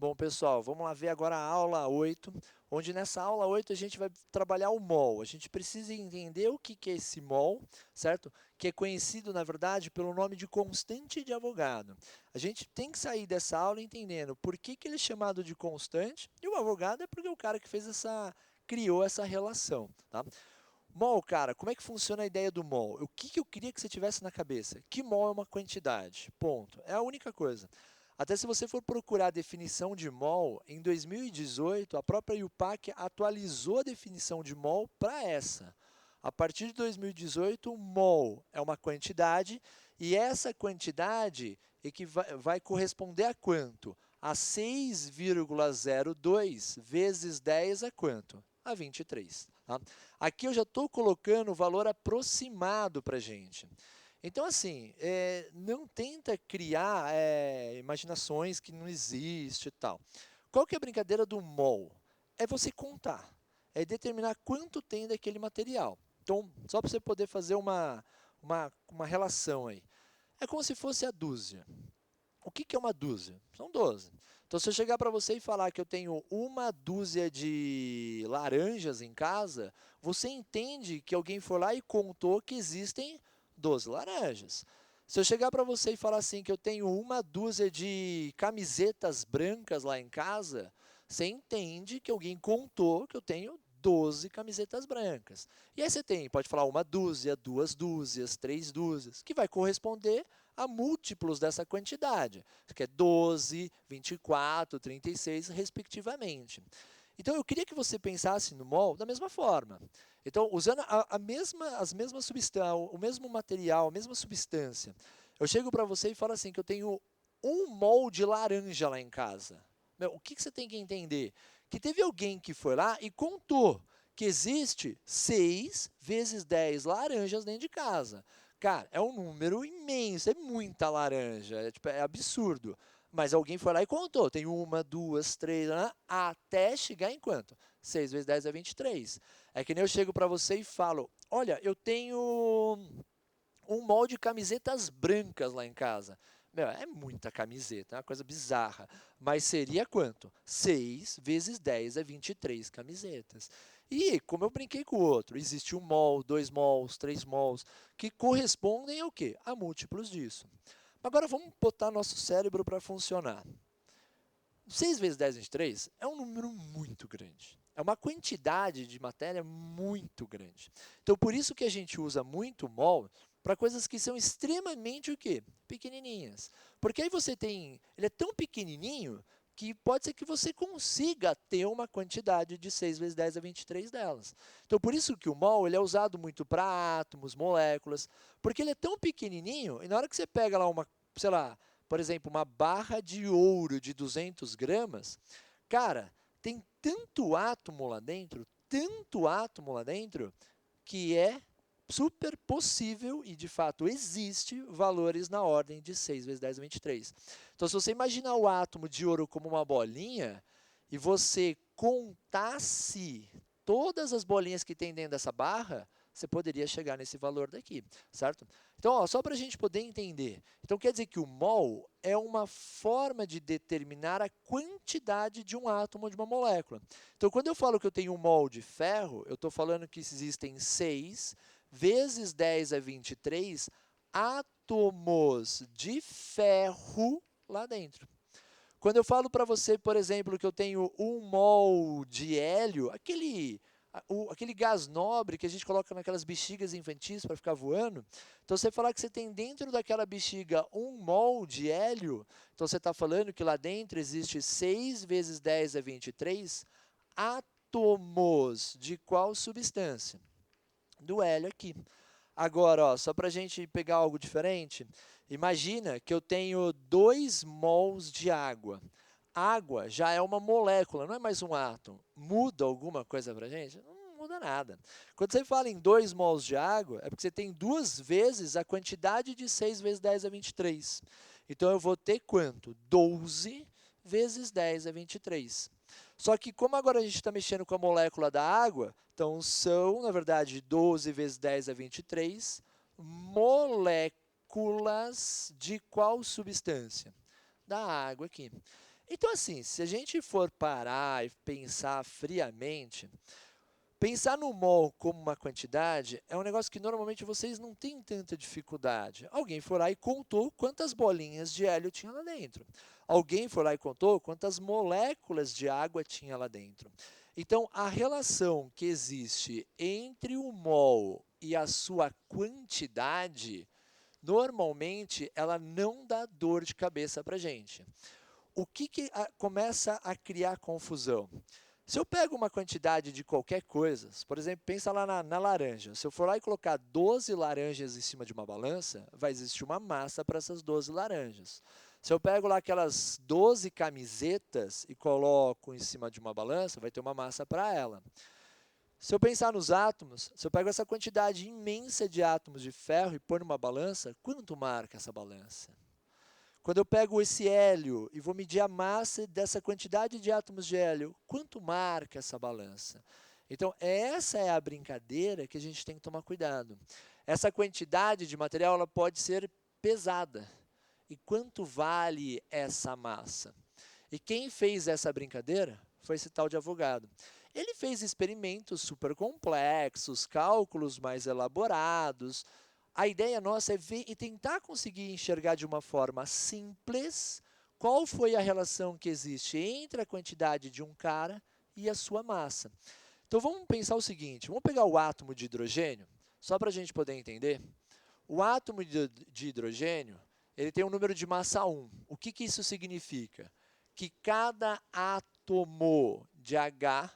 Bom, pessoal, vamos lá ver agora a aula 8, onde nessa aula 8 a gente vai trabalhar o mol. A gente precisa entender o que é esse mol, certo? Que é conhecido, na verdade, pelo nome de constante de Avogadro. A gente tem que sair dessa aula entendendo por que ele é chamado de constante, e o Avogadro é porque é o cara que criou essa relação, tá? Mol, cara, como é que funciona a ideia do mol? O que eu queria que você tivesse na cabeça? Que mol é uma quantidade? Ponto. É a única coisa. Até se você for procurar a definição de mol, em 2018, a própria UPAC atualizou a definição de mol para essa. A partir de 2018, mol é uma quantidade e essa quantidade vai corresponder a quanto? A 6,02 vezes 10 a quanto? A 23. Tá? Aqui eu já estou colocando o valor aproximado para a gente. Então, assim, não tenta criar imaginações que não existem e tal. Qual que é a brincadeira do mol? É você contar, é determinar quanto tem daquele material. Então, só para você poder fazer uma relação aí. É como se fosse a dúzia. O que é uma dúzia? São 12. Então, se eu chegar para você e falar que eu tenho uma dúzia de laranjas em casa, você entende que alguém foi lá e contou que existem 12 laranjas. Se eu chegar para você e falar assim que eu tenho uma dúzia de camisetas brancas lá em casa, você entende que alguém contou que eu tenho 12 camisetas brancas. E aí você pode falar uma dúzia, duas dúzias, três dúzias, que vai corresponder a múltiplos dessa quantidade, que é 12, 24, 36, respectivamente. Então, eu queria que você pensasse no mol da mesma forma. Então, usando as mesmas substâncias, o mesmo material, a mesma substância, eu chego para você e falo assim, que eu tenho 1 mol de laranja lá em casa. Meu, o que você tem que entender? Que teve alguém que foi lá e contou que existe 6 vezes 10 laranjas dentro de casa. Cara, é um número imenso, é muita laranja, é absurdo. Mas alguém foi lá e contou, tem uma, duas, três, até chegar em quanto? 6 vezes 10 é 23. É que nem eu chego para você e falo, olha, eu tenho um molde de camisetas brancas lá em casa. Meu, é muita camiseta, é uma coisa bizarra. Mas seria quanto? 6 vezes 10 é 23 camisetas. E, como eu brinquei com o outro, existe 1 mol, 2 mols, 3 mols, que correspondem ao quê? A múltiplos disso. Agora vamos botar nosso cérebro para funcionar. 6 vezes 10 vezes 3 é um número muito grande. É uma quantidade de matéria muito grande. Então, por isso que a gente usa muito mol para coisas que são extremamente o quê? Pequenininhas. Porque aí você tem, ele é tão pequenininho que pode ser que você consiga ter uma quantidade de 6 vezes 10 a 23 delas. Então, por isso que o mol ele é usado muito para átomos, moléculas, porque ele é tão pequenininho e na hora que você pega lá uma, sei lá, por exemplo, uma barra de ouro de 200 gramas, cara, tem tanto átomo lá dentro, que é super possível e de fato existe valores na ordem de 6 vezes 10 a 23. Então, se você imaginar o átomo de ouro como uma bolinha e você contasse todas as bolinhas que tem dentro dessa barra, você poderia chegar nesse valor daqui, certo? Então, ó, só para a gente poder entender. Então, quer dizer que o mol é uma forma de determinar a quantidade de um átomo ou de uma molécula. Então, quando eu falo que eu tenho 1 mol de ferro, eu estou falando que existem 6 vezes 10 a 23 átomos de ferro lá dentro. Quando eu falo para você, por exemplo, que eu tenho 1 mol de hélio, aquele gás nobre que a gente coloca naquelas bexigas infantis para ficar voando, então você falar que você tem dentro daquela bexiga 1 mol de hélio, então você está falando que lá dentro existe 6 vezes 10 a 23 átomos de qual substância? Do hélio aqui. Agora, ó, só para a gente pegar algo diferente, imagina que eu tenho 2 mols de água. Água já é uma molécula, não é mais um átomo. Muda alguma coisa para a gente? Não muda nada. Quando você fala em 2 mols de água, é porque você tem 2 vezes a quantidade de 6 vezes 10 a 23. Então, eu vou ter quanto? 12 vezes 10 a 23. Só que como agora a gente está mexendo com a molécula da água, então são, na verdade, 12 vezes 10 a 23 moléculas de qual substância? Da água aqui. Então, assim, se a gente for parar e pensar friamente, pensar no mol como uma quantidade é um negócio que normalmente vocês não têm tanta dificuldade. Alguém foi lá e contou quantas bolinhas de hélio tinha lá dentro. Alguém foi lá e contou quantas moléculas de água tinha lá dentro. Então, a relação que existe entre o mol e a sua quantidade, normalmente, ela não dá dor de cabeça para a gente. O que começa a criar confusão? Se eu pego uma quantidade de qualquer coisa, por exemplo, pensa lá na laranja. Se eu for lá e colocar 12 laranjas em cima de uma balança, vai existir uma massa para essas 12 laranjas. Se eu pego lá aquelas 12 camisetas e coloco em cima de uma balança, vai ter uma massa para ela. Se eu pensar nos átomos, se eu pego essa quantidade imensa de átomos de ferro e pôr numa balança, quanto marca essa balança? Quando eu pego esse hélio e vou medir a massa dessa quantidade de átomos de hélio, quanto marca essa balança? Então, essa é a brincadeira que a gente tem que tomar cuidado. Essa quantidade de material ela pode ser pesada. E quanto vale essa massa? E quem fez essa brincadeira foi esse tal de Avogadro. Ele fez experimentos super complexos, cálculos mais elaborados. A ideia nossa é ver e tentar conseguir enxergar de uma forma simples qual foi a relação que existe entre a quantidade de um cara e a sua massa. Então vamos pensar o seguinte, vamos pegar o átomo de hidrogênio, só para a gente poder entender. O átomo de hidrogênio, ele tem um número de massa 1. O que isso significa? Que cada átomo de H,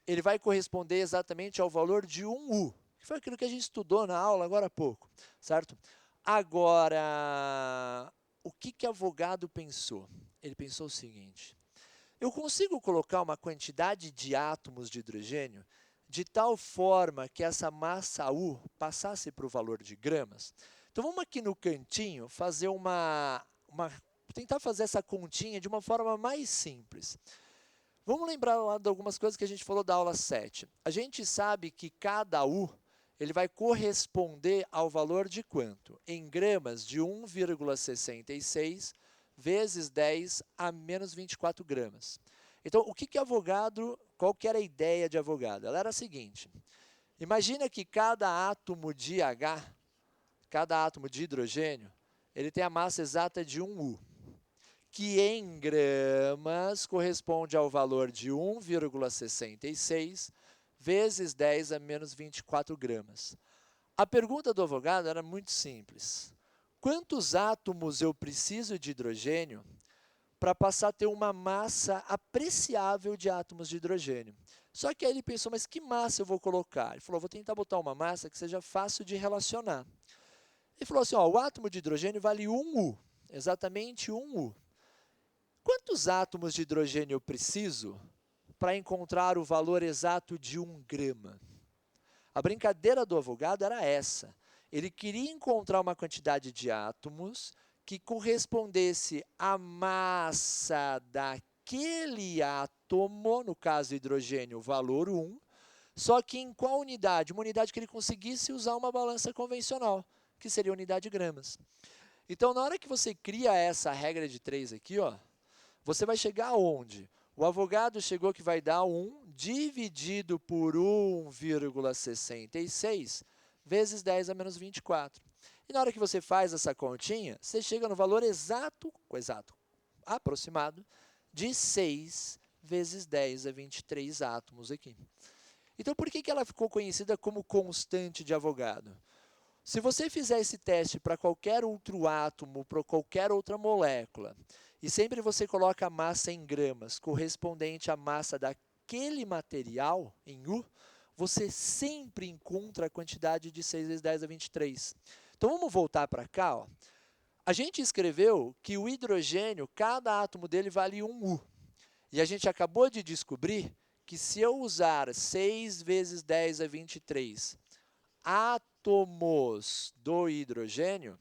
ele vai corresponder exatamente ao valor de um U, que foi aquilo que a gente estudou na aula agora há pouco, certo? Agora, o que Avogadro pensou? Ele pensou o seguinte, eu consigo colocar uma quantidade de átomos de hidrogênio de tal forma que essa massa U passasse para o valor de gramas? Então vamos aqui no cantinho fazer tentar fazer essa continha de uma forma mais simples. Vamos lembrar lá de algumas coisas que a gente falou da aula 7. A gente sabe que cada U ele vai corresponder ao valor de quanto? Em gramas de 1,66 vezes 10 a menos 24 gramas. Então, o que Avogadro, qual que era a ideia de Avogadro? Ela era a seguinte, imagina que cada átomo de H, cada átomo de hidrogênio, ele tem a massa exata de 1 U, que em gramas corresponde ao valor de 1,66 vezes 10 a menos 24 gramas. A pergunta do Avogadro era muito simples. Quantos átomos eu preciso de hidrogênio para passar a ter uma massa apreciável de átomos de hidrogênio? Só que aí ele pensou, mas que massa eu vou colocar? Ele falou, vou tentar botar uma massa que seja fácil de relacionar. Ele falou assim, ó, o átomo de hidrogênio vale 1 U, exatamente 1 U. Quantos átomos de hidrogênio eu preciso para encontrar o valor exato de 1 grama? A brincadeira do Avogadro era essa. Ele queria encontrar uma quantidade de átomos que correspondesse à massa daquele átomo, no caso hidrogênio, o valor 1, só que em qual unidade? Uma unidade que ele conseguisse usar uma balança convencional, que seria a unidade de gramas. Então, na hora que você cria essa regra de 3 aqui, ó, você vai chegar aonde? O Avogadro chegou que vai dar 1 dividido por 1,66 vezes 10 a menos 24. E na hora que você faz essa continha, você chega no valor exato, aproximado, de 6 vezes 10 a 23 átomos aqui. Então, por que ela ficou conhecida como constante de Avogadro? Se você fizer esse teste para qualquer outro átomo, para qualquer outra molécula, e sempre você coloca a massa em gramas, correspondente à massa daquele material, em U, você sempre encontra a quantidade de 6 vezes 10 a 23. Então, vamos voltar para cá. Ó. A gente escreveu que o hidrogênio, cada átomo dele vale 1 U. E a gente acabou de descobrir que se eu usar 6 vezes 10 a 23 átomos do hidrogênio,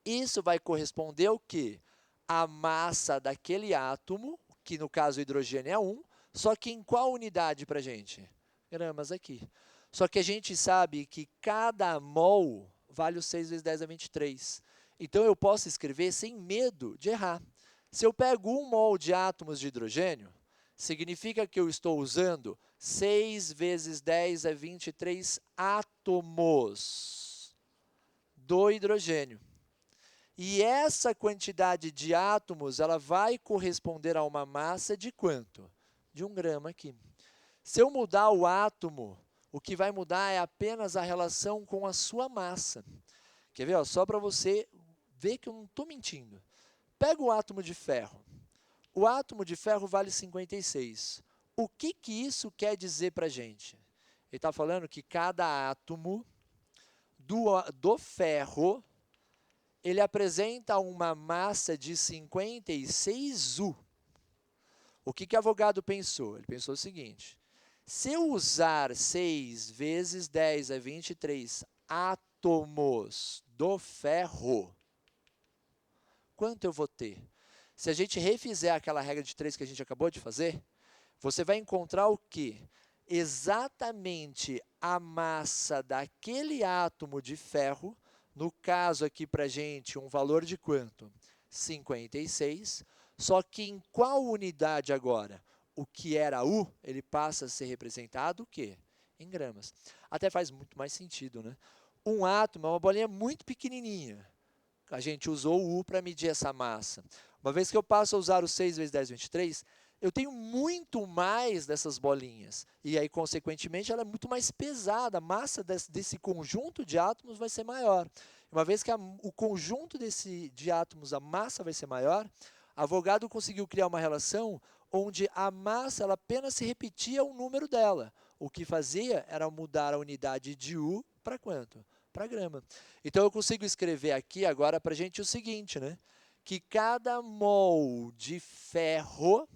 isso vai corresponder ao quê? A massa daquele átomo, que no caso o hidrogênio é 1, só que em qual unidade para a gente? Gramas aqui. Só que a gente sabe que cada mol vale o 6 vezes 10 a 23. Então, eu posso escrever sem medo de errar. Se eu pego 1 mol de átomos de hidrogênio, significa que eu estou usando 6 vezes 10 é 23 átomos do hidrogênio. E essa quantidade de átomos, ela vai corresponder a uma massa de quanto? De 1 grama aqui. Se eu mudar o átomo, o que vai mudar é apenas a relação com a sua massa. Quer ver? Ó, só para você ver que eu não estou mentindo. Pega o átomo de ferro. O átomo de ferro vale 56. O que isso quer dizer para a gente? Ele está falando que cada átomo do ferro, ele apresenta uma massa de 56 U. O que Avogadro pensou? Ele pensou o seguinte: se eu usar 6 vezes 10 é 23 átomos do ferro, quanto eu vou ter? Se a gente refizer aquela regra de 3 que a gente acabou de fazer, você vai encontrar o quê? Exatamente a massa daquele átomo de ferro, no caso aqui para a gente, um valor de quanto? 56, só que em qual unidade agora? O que era U, ele passa a ser representado o quê? Em gramas. Até faz muito mais sentido, né? Um átomo é uma bolinha muito pequenininha. A gente usou o U para medir essa massa. Uma vez que eu passo a usar o 6 vezes 10, 23, eu tenho muito mais dessas bolinhas. E aí, consequentemente, ela é muito mais pesada. A massa desse conjunto de átomos vai ser maior. Uma vez que o conjunto de átomos, a massa vai ser maior, Avogadro conseguiu criar uma relação onde a massa ela apenas se repetia o número dela. O que fazia era mudar a unidade de U para quanto? Para grama. Então, eu consigo escrever aqui agora para a gente o seguinte, né? Que cada mol de ferro,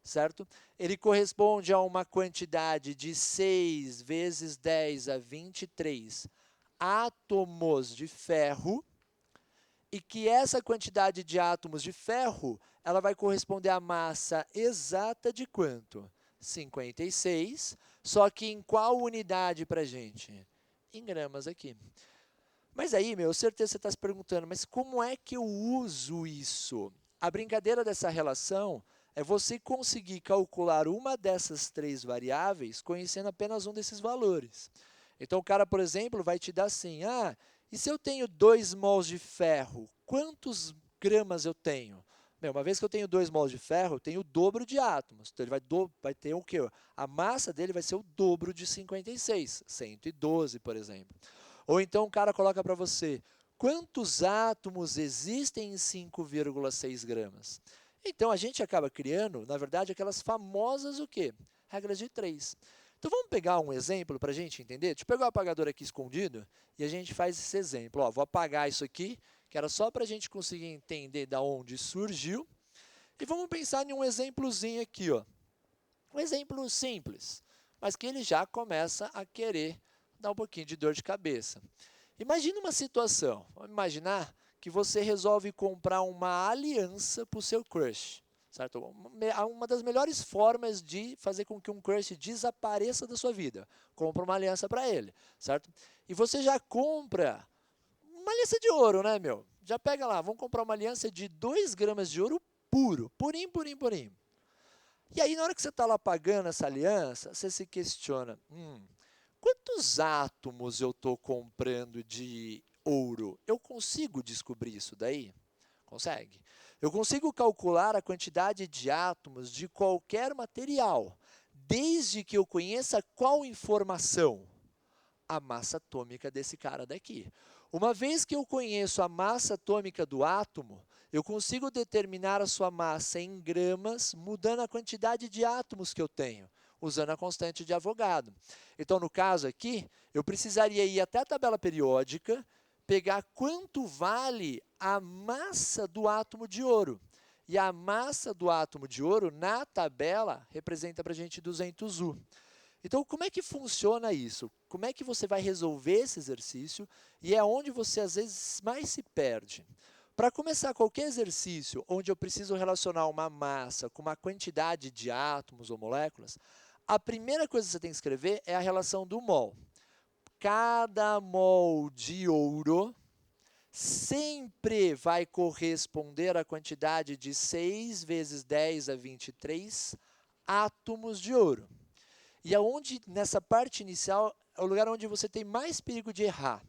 certo? Ele corresponde a uma quantidade de 6 vezes 10 a 23 átomos de ferro, e que essa quantidade de átomos de ferro, ela vai corresponder à massa exata de quanto? 56, só que em qual unidade para a gente? Em gramas aqui. Mas aí, certeza você está se perguntando, mas como é que eu uso isso? A brincadeira dessa relação é você conseguir calcular uma dessas 3 variáveis conhecendo apenas um desses valores. Então, o cara, por exemplo, vai te dar assim, e se eu tenho 2 mols de ferro, quantos gramas eu tenho? Uma vez que eu tenho 2 mols de ferro, eu tenho o dobro de átomos. Então, ele vai ter o quê? A massa dele vai ser o dobro de 56, 112, por exemplo. Ou então o cara coloca para você, quantos átomos existem em 5,6 gramas? Então, a gente acaba criando, na verdade, aquelas famosas o quê? Regras de 3. Então, vamos pegar um exemplo para a gente entender? Deixa eu pegar o apagador aqui escondido e a gente faz esse exemplo. Ó, vou apagar isso aqui, que era só para a gente conseguir entender de onde surgiu. E vamos pensar em um exemplozinho aqui. Ó. Um exemplo simples, mas que ele já começa a querer dar um pouquinho de dor de cabeça. Imagina uma situação, vamos imaginar que você resolve comprar uma aliança para o seu crush, certo? Uma das melhores formas de fazer com que um crush desapareça da sua vida, compra uma aliança para ele, certo? E você já compra uma aliança de ouro, né, meu? Já pega lá, vamos comprar uma aliança de 2 gramas de ouro puro, purinho, purinho, purinho. E aí, na hora que você está lá pagando essa aliança, você se questiona, quantos átomos eu estou comprando de ouro? Eu consigo descobrir isso daí? Consegue. Eu consigo calcular a quantidade de átomos de qualquer material, desde que eu conheça qual informação? A massa atômica desse cara daqui. Uma vez que eu conheço a massa atômica do átomo, eu consigo determinar a sua massa em gramas, mudando a quantidade de átomos que eu tenho, usando a constante de Avogadro. Então, no caso aqui, eu precisaria ir até a tabela periódica, pegar quanto vale a massa do átomo de ouro. E a massa do átomo de ouro, na tabela, representa para a gente 200 U. Então, como é que funciona isso? Como é que você vai resolver esse exercício? E é onde você, às vezes, mais se perde. Para começar qualquer exercício onde eu preciso relacionar uma massa com uma quantidade de átomos ou moléculas, a primeira coisa que você tem que escrever é a relação do mol. Cada mol de ouro sempre vai corresponder à quantidade de 6 vezes 10 a 23 átomos de ouro. E aonde, nessa parte inicial, é o lugar onde você tem mais perigo de errar.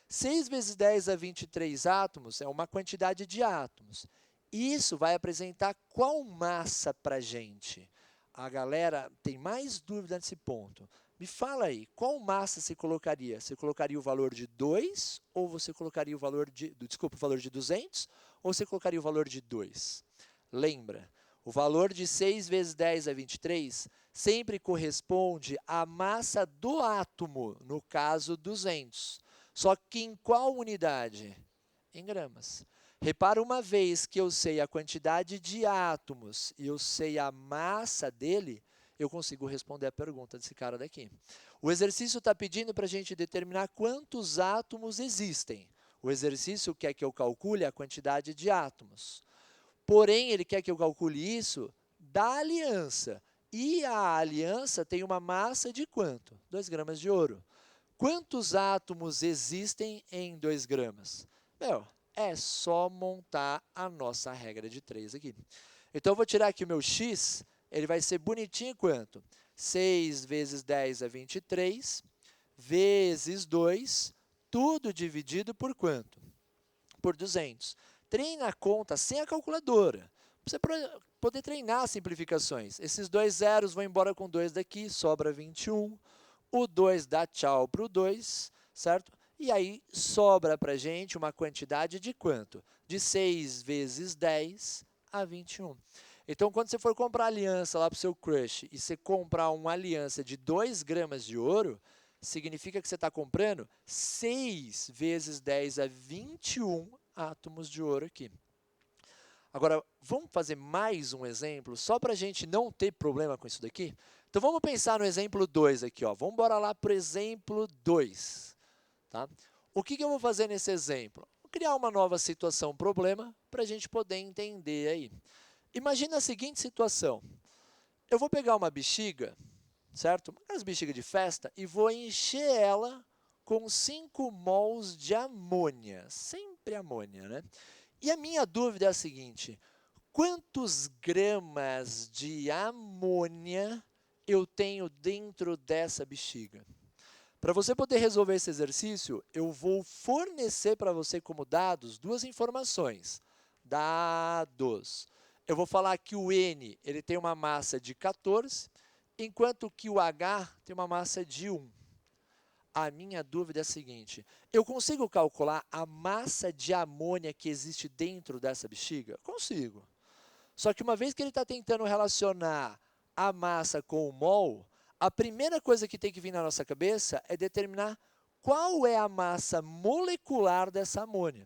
6 vezes 10 a 23 átomos é uma quantidade de átomos. Isso vai apresentar qual massa para a gente? A galera tem mais dúvida nesse ponto. Me fala aí, qual massa você colocaria? Você colocaria o valor de 2 ou você colocaria o valor de, desculpa, o valor de 200 ou você colocaria o valor de 2? Lembra, o valor de 6 vezes 10 a 23 sempre corresponde à massa do átomo, no caso 200. Só que em qual unidade? Em gramas. Repara, uma vez que eu sei a quantidade de átomos e eu sei a massa dele, eu consigo responder a pergunta desse cara daqui. O exercício está pedindo para a gente determinar quantos átomos existem. O exercício quer que eu calcule a quantidade de átomos. Porém, ele quer que eu calcule isso da aliança. E a aliança tem uma massa de quanto? 2 gramas de ouro. Quantos átomos existem em 2 gramas? Meu, é só montar a nossa regra de 3 aqui. Então, eu vou tirar aqui o meu x, ele vai ser bonitinho quanto? 6 vezes 10 a 23, vezes 2, tudo dividido por quanto? Por 200. Treina a conta sem a calculadora, para você poder treinar as simplificações. Esses 2 zeros vão embora com 2 daqui, sobra 21. O 2 dá tchau para o 2, certo? E aí sobra para a gente uma quantidade de quanto? De 6 vezes 10 a 21. Então, quando você for comprar aliança lá para o seu crush e você comprar uma aliança de 2 gramas de ouro, significa que você está comprando 6 vezes 10 a 21 átomos de ouro aqui. Agora, vamos fazer mais um exemplo, só para a gente não ter problema com isso daqui? Então, vamos pensar no exemplo 2 aqui. Ó. Vamos embora lá para o exemplo 2. Tá? O que eu vou fazer nesse exemplo? Vou criar uma nova situação, problema, para a gente poder entender aí. Imagina a seguinte situação. Eu vou pegar uma bexiga, certo? Uma bexiga de festa, e vou encher ela com 5 mols de amônia. Sempre amônia, né? E a minha dúvida é a seguinte, quantos gramas de amônia eu tenho dentro dessa bexiga? Para você poder resolver esse exercício, eu vou fornecer para você como dados 2 informações. Dados. Eu vou falar que o N ele tem uma massa de 14, enquanto que o H tem uma massa de 1. A minha dúvida é a seguinte, eu consigo calcular a massa de amônia que existe dentro dessa bexiga? Consigo. Só que uma vez que ele está tentando relacionar a massa com o mol, a primeira coisa que tem que vir na nossa cabeça é determinar qual é a massa molecular dessa amônia.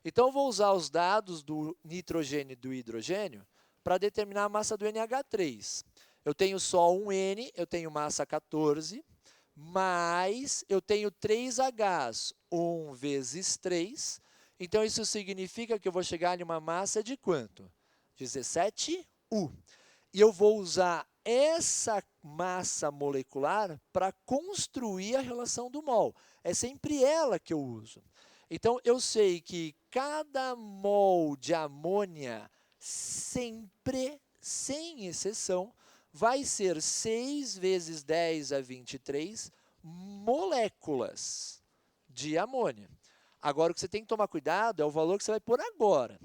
Então, eu vou usar os dados do nitrogênio e do hidrogênio para determinar a massa do NH3. Eu tenho só um N, eu tenho massa 14, mas eu tenho 3 Hs, 1 vezes 3. Então, isso significa que eu vou chegar em uma massa de quanto? 17U. E eu vou usar essa massa molecular para construir a relação do mol. É sempre ela que eu uso. Então, eu sei que cada mol de amônia, sempre, sem exceção, vai ser 6 vezes 10 a 23 moléculas de amônia. Agora, o que você tem que tomar cuidado é o valor que você vai pôr agora.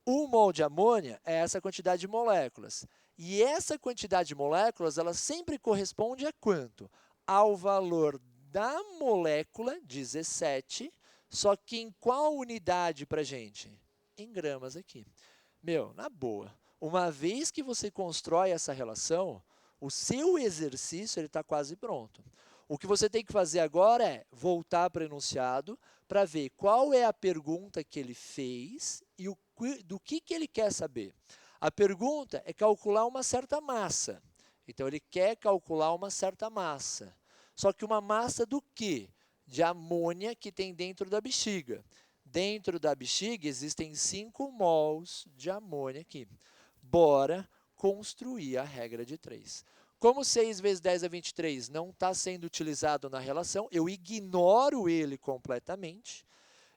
1 mol de amônia é essa quantidade de moléculas. E essa quantidade de moléculas, ela sempre corresponde a quanto? Ao valor da molécula, 17, só que em qual unidade para a gente? Em gramas aqui. Meu, na boa, uma vez que você constrói essa relação, o seu exercício está quase pronto. O que você tem que fazer agora é voltar para o enunciado para ver qual é a pergunta que ele fez e do que ele quer saber. A pergunta é calcular uma certa massa. Então, ele quer calcular uma certa massa. Só que uma massa do quê? De amônia que tem dentro da bexiga. Dentro da bexiga existem 5 mols de amônia aqui. Bora construir a regra de 3. Como 6 vezes 10 a 23 não está sendo utilizado na relação, eu ignoro ele completamente.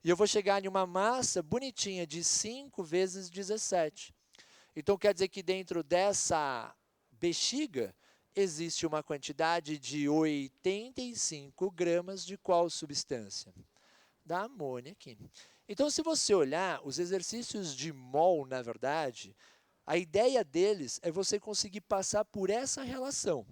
E eu vou chegar em uma massa bonitinha de 5 vezes 17. Então, quer dizer que dentro dessa bexiga existe uma quantidade de 85 gramas de qual substância? Da amônia aqui. Então, se você olhar, os exercícios de mol, na verdade, a ideia deles é você conseguir passar por essa relação.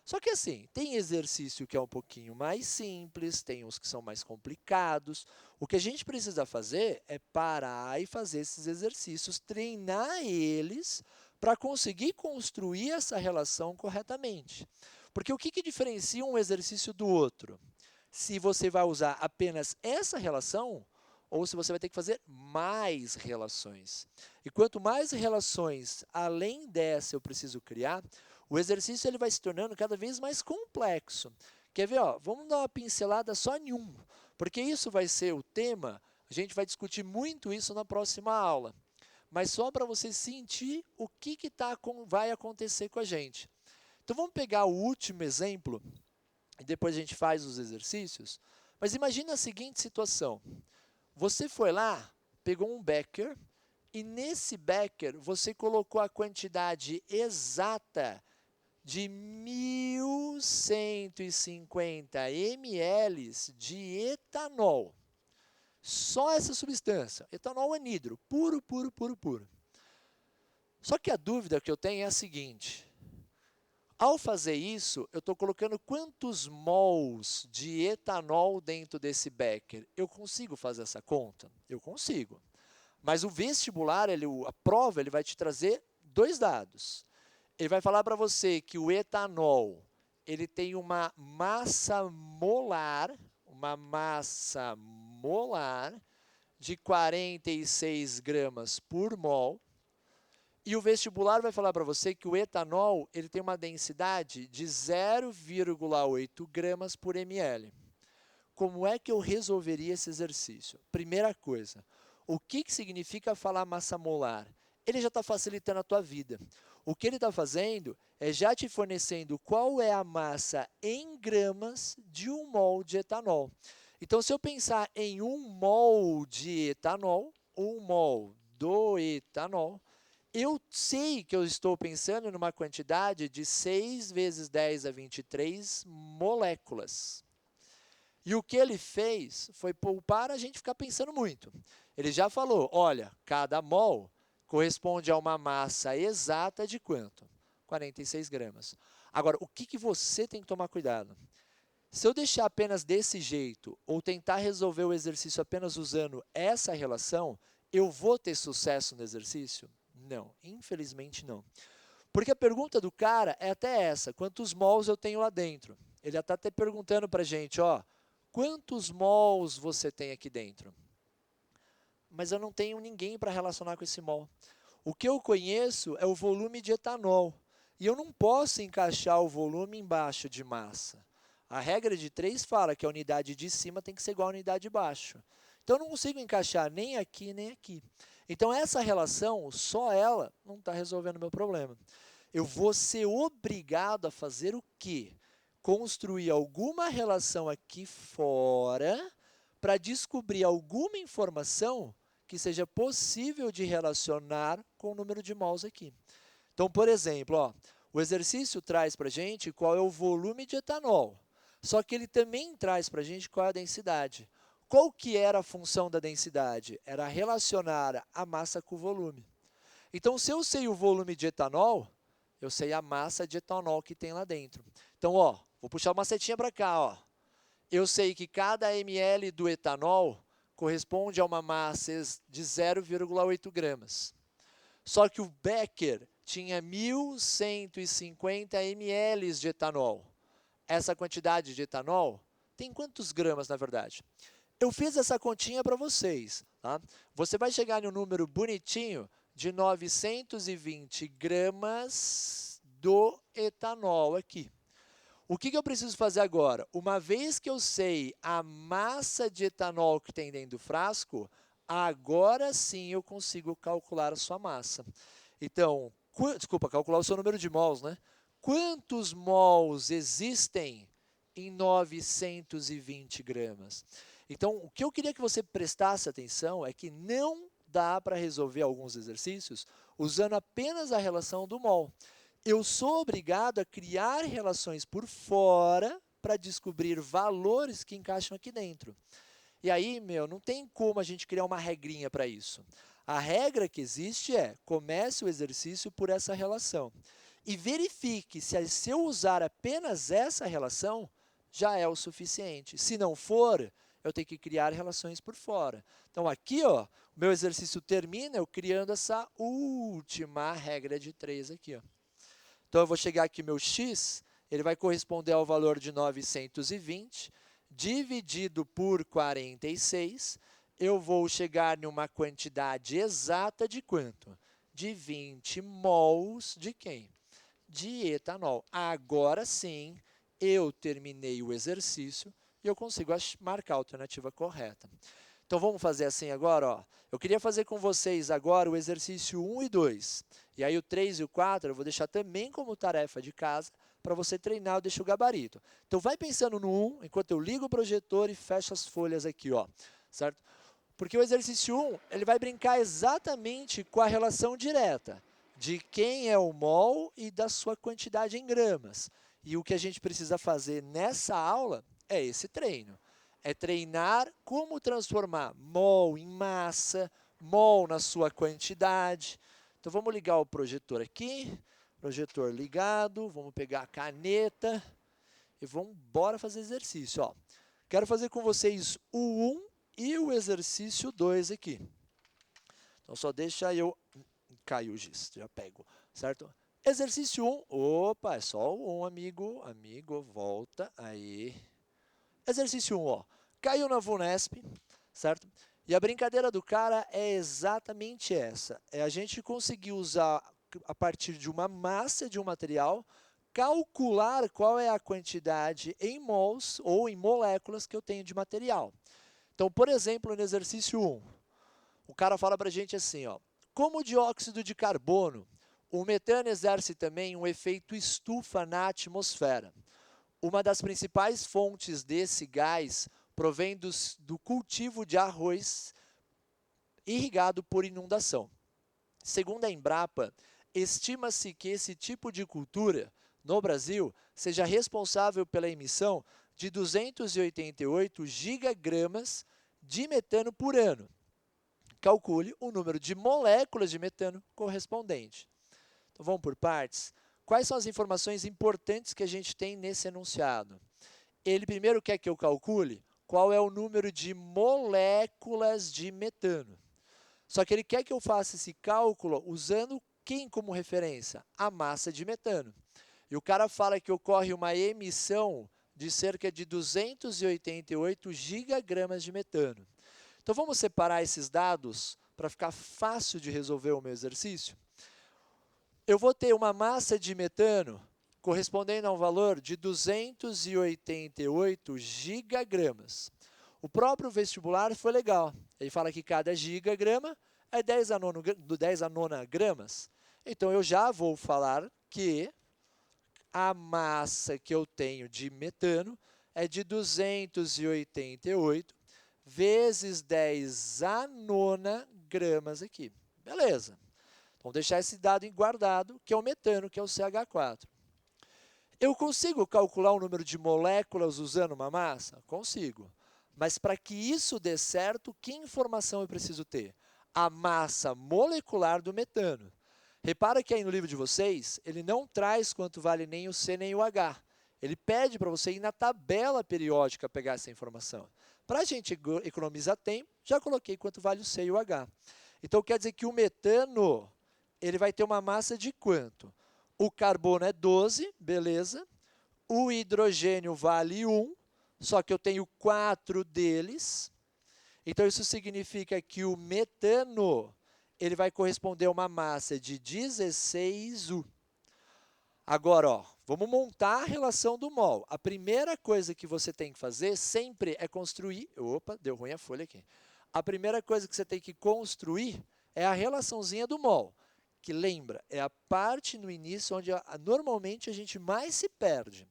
Só que assim, tem exercício que é um pouquinho mais simples, tem uns que são mais complicados. O que a gente precisa fazer é parar e fazer esses exercícios, treinar eles para conseguir construir essa relação corretamente. Porque o que diferencia um exercício do outro? Se você vai usar apenas essa relação ou se você vai ter que fazer mais relações. E quanto mais relações além dessa eu preciso criar, o exercício ele vai se tornando cada vez mais complexo. Quer ver? Ó, vamos dar uma pincelada só em um, porque isso vai ser o tema, a gente vai discutir muito isso na próxima aula. Mas só para você sentir o que vai acontecer com a gente. Então vamos pegar o último exemplo, e depois a gente faz os exercícios. Mas imagina a seguinte situação. Você foi lá, pegou um becker, e nesse becker você colocou a quantidade exata de 1.150 ml de etanol. Só essa substância, etanol anidro, puro, puro, puro, puro. Só que a dúvida que eu tenho é a seguinte. Ao fazer isso, eu estou colocando quantos mols de etanol dentro desse becker? Eu consigo fazer essa conta? Eu consigo. Mas o vestibular, a prova, ele vai te trazer dois dados. Ele vai falar para você que o etanol ele tem uma massa molar de 46 gramas por mol. E o vestibular vai falar para você que o etanol ele tem uma densidade de 0,8 gramas por ml. Como é que eu resolveria esse exercício? Primeira coisa, o que significa falar massa molar? Ele já está facilitando a tua vida. O que ele está fazendo é já te fornecendo qual é a massa em gramas de 1 mol de etanol. Então, se eu pensar em 1 mol de etanol, 1 mol do etanol, eu sei que eu estou pensando numa quantidade de 6 vezes 10 a 23 moléculas. E o que ele fez foi poupar a gente ficar pensando muito. Ele já falou, olha, cada mol corresponde a uma massa exata de quanto? 46 gramas. Agora, o que você tem que tomar cuidado? Se eu deixar apenas desse jeito, ou tentar resolver o exercício apenas usando essa relação, eu vou ter sucesso no exercício? Não, infelizmente não. Porque a pergunta do cara é até essa, quantos mols eu tenho lá dentro? Ele está até perguntando para a gente, ó, quantos mols você tem aqui dentro? Mas eu não tenho ninguém para relacionar com esse mol. O que eu conheço é o volume de etanol. E eu não posso encaixar o volume embaixo de massa. A regra de 3 fala que a unidade de cima tem que ser igual à unidade de baixo. Então, eu não consigo encaixar nem aqui, nem aqui. Então, essa relação, só ela, não está resolvendo o meu problema. Eu vou ser obrigado a fazer o quê? Construir alguma relação aqui fora para descobrir alguma informação que seja possível de relacionar com o número de mols aqui. Então, por exemplo, ó, o exercício traz para a gente qual é o volume de etanol, só que ele também traz para a gente qual é a densidade. Qual que era a função da densidade? Era relacionar a massa com o volume. Então, se eu sei o volume de etanol, eu sei a massa de etanol que tem lá dentro. Então, ó, vou puxar uma setinha para cá, ó. Eu sei que cada ml do etanol corresponde a uma massa de 0,8 gramas. Só que o becker tinha 1.150 ml de etanol. Essa quantidade de etanol tem quantos gramas, na verdade? Eu fiz essa continha para vocês. Tá? Você vai chegar no número bonitinho de 920 gramas do etanol aqui. O que eu preciso fazer agora? Uma vez que eu sei a massa de etanol que tem dentro do frasco, agora sim eu consigo calcular a sua massa. Então, desculpa, calcular o seu número de mols, né? Quantos mols existem em 920 gramas? Então, o que eu queria que você prestasse atenção é que não dá para resolver alguns exercícios usando apenas a relação do mol. Eu sou obrigado a criar relações por fora para descobrir valores que encaixam aqui dentro. E aí, não tem como a gente criar uma regrinha para isso. A regra que existe é, comece o exercício por essa relação. E verifique se eu usar apenas essa relação, já é o suficiente. Se não for, eu tenho que criar relações por fora. Então, aqui, ó, o meu exercício termina eu criando essa última regra de 3 aqui. Ó. Então, eu vou chegar aqui, meu x, ele vai corresponder ao valor de 920, dividido por 46, eu vou chegar numa quantidade exata de quanto? De 20 mols de quem? De etanol. Agora sim, eu terminei o exercício e eu consigo marcar a alternativa correta. Então, vamos fazer assim agora? Ó. Eu queria fazer com vocês agora o exercício 1 e 2. E aí o 3 e o 4 eu vou deixar também como tarefa de casa para você treinar, eu deixo o gabarito. Então, vai pensando no 1, enquanto eu ligo o projetor e fecho as folhas aqui, ó, certo? Porque o exercício 1, ele vai brincar exatamente com a relação direta de quem é o mol e da sua quantidade em gramas. E o que a gente precisa fazer nessa aula é esse treino. É treinar como transformar mol em massa, mol na sua quantidade. Então, vamos ligar o projetor aqui. Projetor ligado. Vamos pegar a caneta e vamos embora fazer exercício. Ó. Quero fazer com vocês o 1 e o exercício 2 aqui. Então, só deixa eu... Caiu o giz, já pego, certo? Exercício 1. Opa, é só o 1, amigo. Amigo, volta. Aí. Exercício 1, ó. Caiu na VUNESP, certo? E a brincadeira do cara é exatamente essa. É a gente conseguir usar, a partir de uma massa de um material, calcular qual é a quantidade em mols ou em moléculas que eu tenho de material. Então, por exemplo, no exercício 1, o cara fala para a gente assim, ó, como o dióxido de carbono, o metano exerce também um efeito estufa na atmosfera. Uma das principais fontes desse gás provém do cultivo de arroz irrigado por inundação. Segundo a Embrapa, estima-se que esse tipo de cultura, no Brasil, seja responsável pela emissão de 288 gigagramas de metano por ano. Calcule o número de moléculas de metano correspondente. Então, vamos por partes. Quais são as informações importantes que a gente tem nesse enunciado? Ele primeiro quer que eu calcule qual é o número de moléculas de metano. Só que ele quer que eu faça esse cálculo usando quem como referência? A massa de metano. E o cara fala que ocorre uma emissão de cerca de 288 gigagramas de metano. Então, vamos separar esses dados para ficar fácil de resolver o meu exercício? Eu vou ter uma massa de metano correspondendo a um valor de 288 gigagramas. O próprio vestibular foi legal. Ele fala que cada gigagrama é 10 a 9 gramas. Então, eu já vou falar que a massa que eu tenho de metano é de 288 vezes 10 a 9 gramas aqui. Beleza. Vamos deixar esse dado guardado, que é o metano, que é o CH4. Eu consigo calcular o número de moléculas usando uma massa? Consigo. Mas para que isso dê certo, que informação eu preciso ter? A massa molecular do metano. Repara que aí no livro de vocês, ele não traz quanto vale nem o C nem o H. Ele pede para você ir na tabela periódica pegar essa informação. Para a gente economizar tempo, já coloquei quanto vale o C e o H. Então, quer dizer que o metano, ele vai ter uma massa de quanto? O carbono é 12, beleza. O hidrogênio vale 1, só que eu tenho 4 deles. Então, isso significa que o metano, ele vai corresponder a uma massa de 16U. Agora, ó, vamos montar a relação do mol. A primeira coisa que você tem que fazer sempre é construir... Opa, deu ruim a folha aqui. A primeira coisa que você tem que construir é a relaçãozinha do mol, que lembra, é a parte no início onde normalmente a gente mais se perde.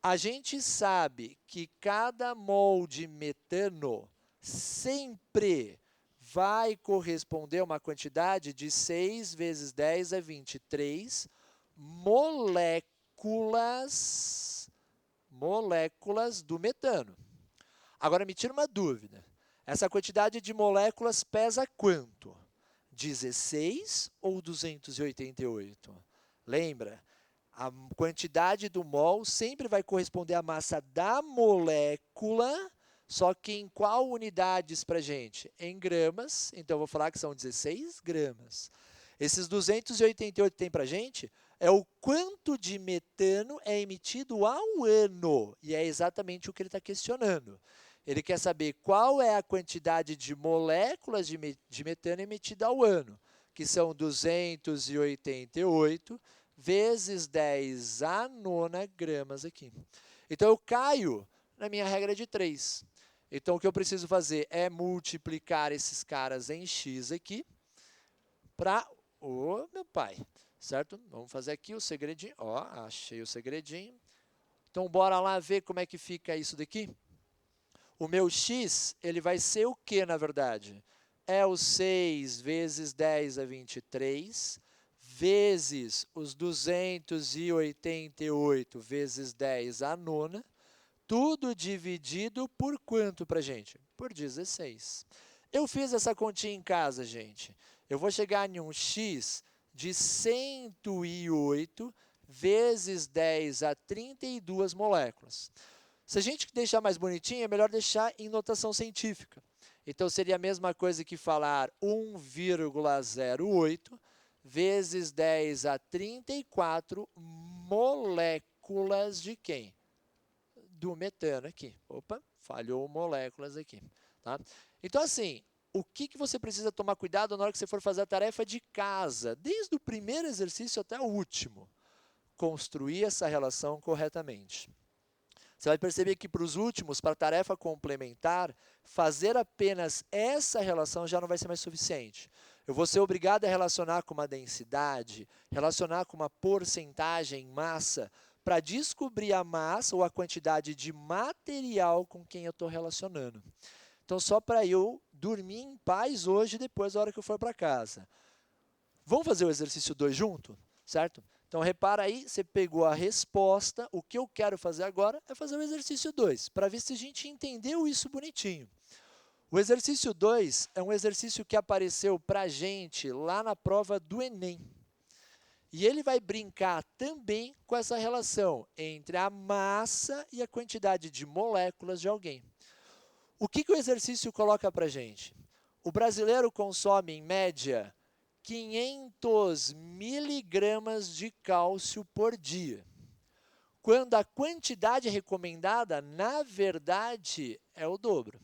A gente sabe que cada mol de metano sempre vai corresponder a uma quantidade de 6 vezes 10 a 23 moléculas do metano. Agora me tira uma dúvida. Essa quantidade de moléculas pesa quanto? 16 ou 288? Lembra? A quantidade do mol sempre vai corresponder à massa da molécula, só que em qual unidades para a gente? Em gramas, então eu vou falar que são 16 gramas. Esses 288 que tem para a gente é o quanto de metano é emitido ao ano, e é exatamente o que ele está questionando. Ele quer saber qual é a quantidade de moléculas de metano emitida ao ano, que são 288 vezes 10 a nona gramas aqui. Então, eu caio na minha regra de 3. Então, o que eu preciso fazer é multiplicar esses caras em x aqui para o meu pai, certo? Vamos fazer aqui o segredinho. Ó, achei o segredinho. Então, bora lá ver como é que fica isso daqui. O meu x, ele vai ser o que, na verdade? É o 6 vezes 10 a 23 vezes os 288 vezes 10 a nona, tudo dividido por quanto para a gente? Por 16. Eu fiz essa continha em casa, gente. Eu vou chegar em um x de 108 vezes 10 a 32 moléculas. Se a gente deixar mais bonitinho, é melhor deixar em notação científica. Então, seria a mesma coisa que falar 1,08 vezes 10 a 34 moléculas de quem? Do metano aqui. Opa, falhou moléculas aqui. Tá? Então, assim, o que você precisa tomar cuidado na hora que você for fazer a tarefa de casa, desde o primeiro exercício até o último? Construir essa relação corretamente. Você vai perceber que para os últimos, para a tarefa complementar, fazer apenas essa relação já não vai ser mais suficiente. Eu vou ser obrigado a relacionar com uma densidade, relacionar com uma porcentagem, massa, para descobrir a massa ou a quantidade de material com quem eu estou relacionando. Então, só para eu dormir em paz hoje, depois da hora que eu for para casa. Vamos fazer o exercício 2 junto? Certo? Então, repara aí, você pegou a resposta. O que eu quero fazer agora é fazer o exercício 2, para ver se a gente entendeu isso bonitinho. O exercício 2 é um exercício que apareceu para a gente lá na prova do Enem. E ele vai brincar também com essa relação entre a massa e a quantidade de moléculas de alguém. O que o exercício coloca para a gente? O brasileiro consome, em média, 500 miligramas de cálcio por dia, quando a quantidade recomendada, na verdade, é o dobro.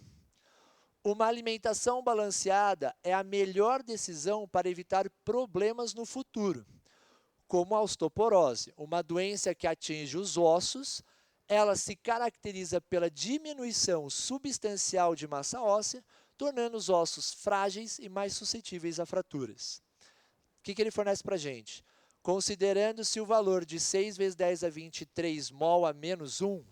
Uma alimentação balanceada é a melhor decisão para evitar problemas no futuro, como a osteoporose, uma doença que atinge os ossos. Ela se caracteriza pela diminuição substancial de massa óssea, tornando os ossos frágeis e mais suscetíveis a fraturas. O que ele fornece para a gente? Considerando-se o valor de 6 vezes 10 a 23 mol a menos 1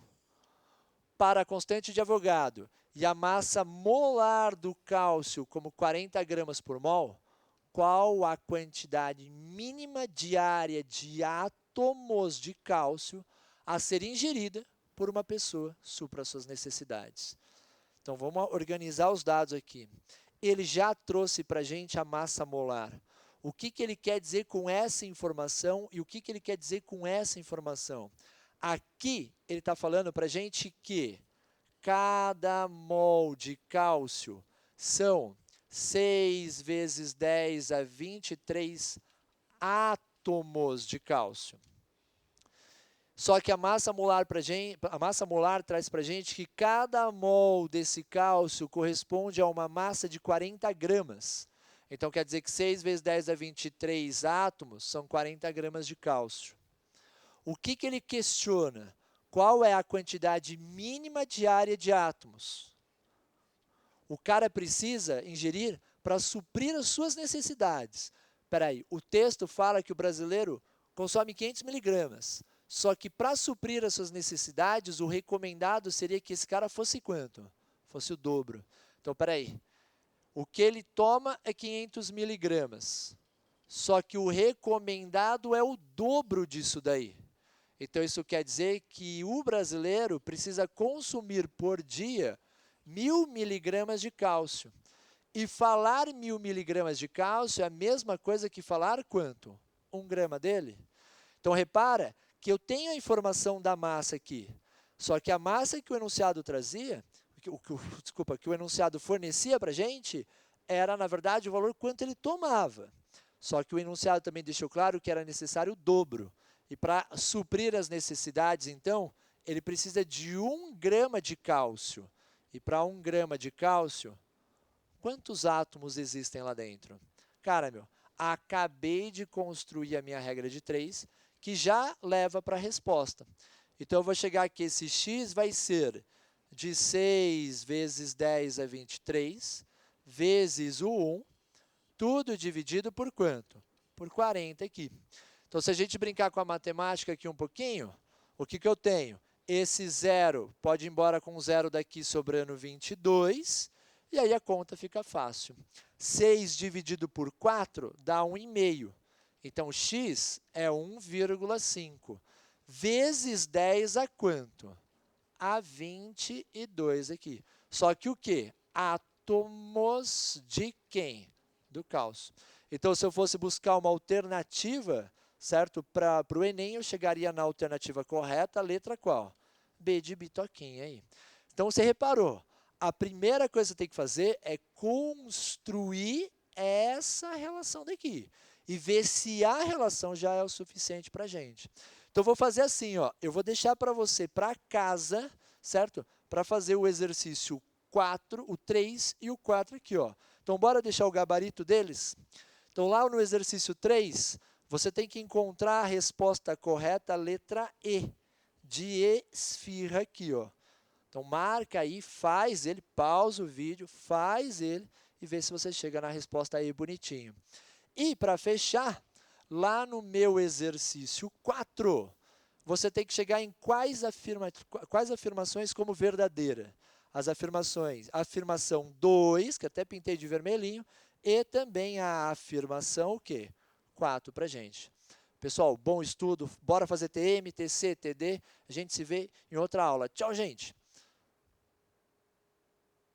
para a constante de Avogadro e a massa molar do cálcio como 40 gramas por mol, qual a quantidade mínima diária de átomos de cálcio a ser ingerida por uma pessoa supra suas necessidades? Então, vamos organizar os dados aqui. Ele já trouxe para a gente a massa molar. O que ele quer dizer com essa informação e o que ele quer dizer com essa informação? Aqui, ele está falando para a gente que cada mol de cálcio são 6 vezes 10 a 23 átomos de cálcio. Só que a massa molar traz para a gente que cada mol desse cálcio corresponde a uma massa de 40 gramas. Então, quer dizer que 6 vezes 10 a 23 átomos são 40 gramas de cálcio. O que ele questiona? Qual é a quantidade mínima diária de átomos? O cara precisa ingerir para suprir as suas necessidades. Espera aí, o texto fala que o brasileiro consome 500 miligramas. Só que para suprir as suas necessidades, o recomendado seria que esse cara fosse quanto? Fosse o dobro. Então, espera aí. O que ele toma é 500 miligramas. Só que o recomendado é o dobro disso daí. Então, isso quer dizer que o brasileiro precisa consumir por dia 1.000 miligramas de cálcio. E falar 1.000 miligramas de cálcio é a mesma coisa que falar quanto? 1 grama dele? Então, repara que eu tenho a informação da massa aqui, só que a massa que o enunciado trazia, que o enunciado fornecia para a gente, era, na verdade, o valor quanto ele tomava. Só que o enunciado também deixou claro que era necessário o dobro. E para suprir as necessidades, então, ele precisa de 1 grama de cálcio. E para 1 grama de cálcio, quantos átomos existem lá dentro? Cara, acabei de construir a minha regra de 3, que já leva para a resposta. Então, eu vou chegar aqui, esse x vai ser de 6 vezes 10 a 23, vezes o 1, tudo dividido por quanto? Por 40 aqui. Então, se a gente brincar com a matemática aqui um pouquinho, o que eu tenho? Esse zero pode ir embora com zero daqui, sobrando 22, e aí a conta fica fácil. 6 dividido por 4 dá 1,5. Então, x é 1,5. Vezes 10 a quanto? A 22 aqui. Só que o quê? Átomos de quem? Do cálcio. Então, se eu fosse buscar uma alternativa, certo? Para o Enem, eu chegaria na alternativa correta, letra qual? B de bitoquinha aí. Então, você reparou, a primeira coisa que você tem que fazer é construir essa relação daqui e ver se a relação já é o suficiente para a gente. Então, vou fazer assim, ó, eu vou deixar para você para casa, certo? Para fazer o exercício 4, o 3 e o 4 aqui, ó. Então, bora deixar o gabarito deles? Então, lá no exercício 3, você tem que encontrar a resposta correta, a letra E, de esfirra aqui, ó. Então, marca aí, faz ele, pausa o vídeo, faz ele e vê se você chega na resposta aí bonitinho. E, para fechar, lá no meu exercício 4, você tem que chegar em quais afirmações como verdadeira? As afirmações, a afirmação 2, que até pintei de vermelhinho, e também a afirmação o quê? 4 para a gente. Pessoal, bom estudo, bora fazer TM, TC, TD, a gente se vê em outra aula. Tchau, gente!